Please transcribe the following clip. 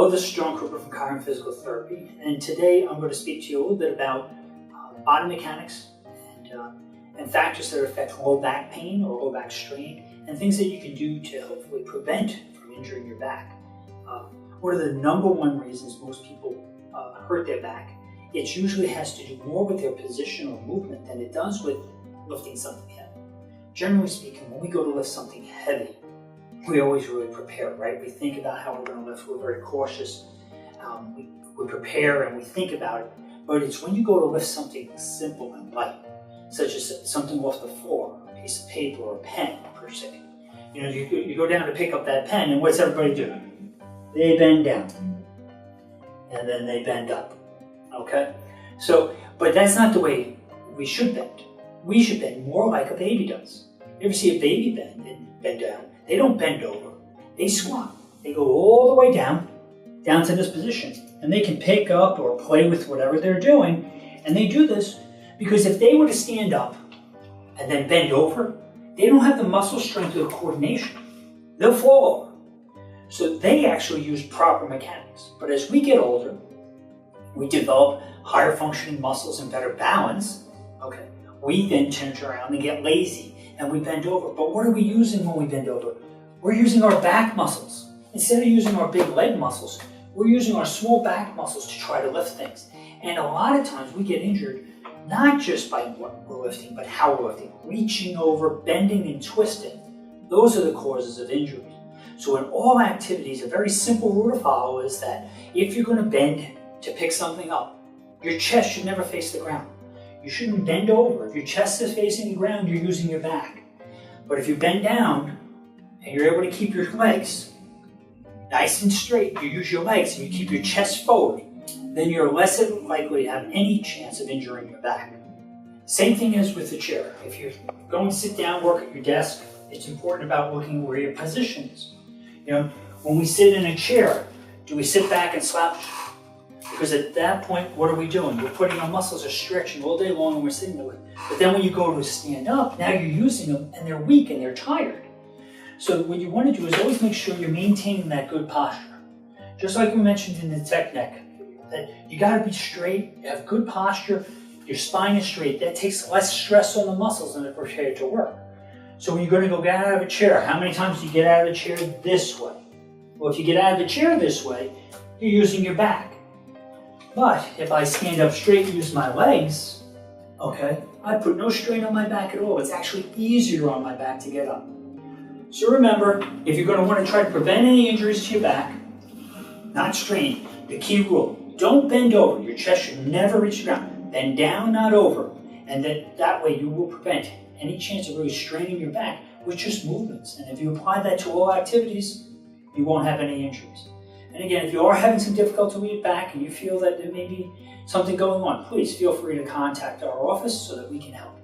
Hello, this is John Cooper from Chiron Physical Therapy, and today I'm going to speak to you a little bit about body mechanics and factors that affect low back pain or low back strain, and things that you can do to hopefully prevent from injuring your back. What are the number one reasons most people hurt their back? It usually has to do more with their position or movement than it does with lifting something heavy. Generally speaking, when we go to lift something heavy, we always really prepare, right? We think about how we're going to lift. We're very cautious. We prepare and we think about it. But it's when you go to lift something simple and light, such as something off the floor, a piece of paper or a pen, per se. You know, you go down to pick up that pen, and what's everybody do? They bend down, and then they bend up. Okay? So, but that's not the way we should bend. We should bend more like a baby does. You ever see a baby bend down? They don't bend over, they squat. They go all the way down to this position. And they can pick up or play with whatever they're doing. And they do this because if they were to stand up and then bend over, they don't have the muscle strength or the coordination. They'll fall over. So they actually use proper mechanics. But as we get older, we develop higher functioning muscles and better balance. Okay, we then turn around and get lazy and we bend over. But what are we using when we bend over? We're using our back muscles. Instead of using our big leg muscles, we're using our small back muscles to try to lift things. And a lot of times we get injured not just by what we're lifting, but how we're lifting. Reaching over, bending and twisting. Those are the causes of injury. So in all activities, a very simple rule to follow is that if you're going to bend to pick something up, your chest should never face the ground. You shouldn't bend over. If your chest is facing the ground, you're using your back. But if you bend down and you're able to keep your legs nice and straight, you use your legs and you keep your chest forward, then you're less likely to have any chance of injuring your back. Same thing as with the chair. If you're going to sit down, work at your desk, it's important about looking where your position is. You know, when we sit in a chair, do we sit back and slouch? Because at that point, what are we doing? We're putting our muscles are stretching all day long and we're sitting there. But then when you go to stand up, now you're using them and they're weak and they're tired. So what you want to do is always make sure you're maintaining that good posture. Just like we mentioned in the tech neck, that you got to be straight, you have good posture, your spine is straight. That takes less stress on the muscles and they're prepared to work. So when you're going to go get out of a chair, how many times do you get out of the chair this way? Well, if you get out of the chair this way, you're using your back. But if I stand up straight and use my legs, okay, I put no strain on my back at all. It's actually easier on my back to get up. So remember, if you're going to want to try to prevent any injuries to your back, not strain, the key rule, don't bend over. Your chest should never reach the ground. Bend down, not over. And that way you will prevent any chance of really straining your back with just movements. And if you apply that to all activities, you won't have any injuries. And again, if you are having some difficulty with your back and you feel that there may be something going on, please feel free to contact our office so that we can help you.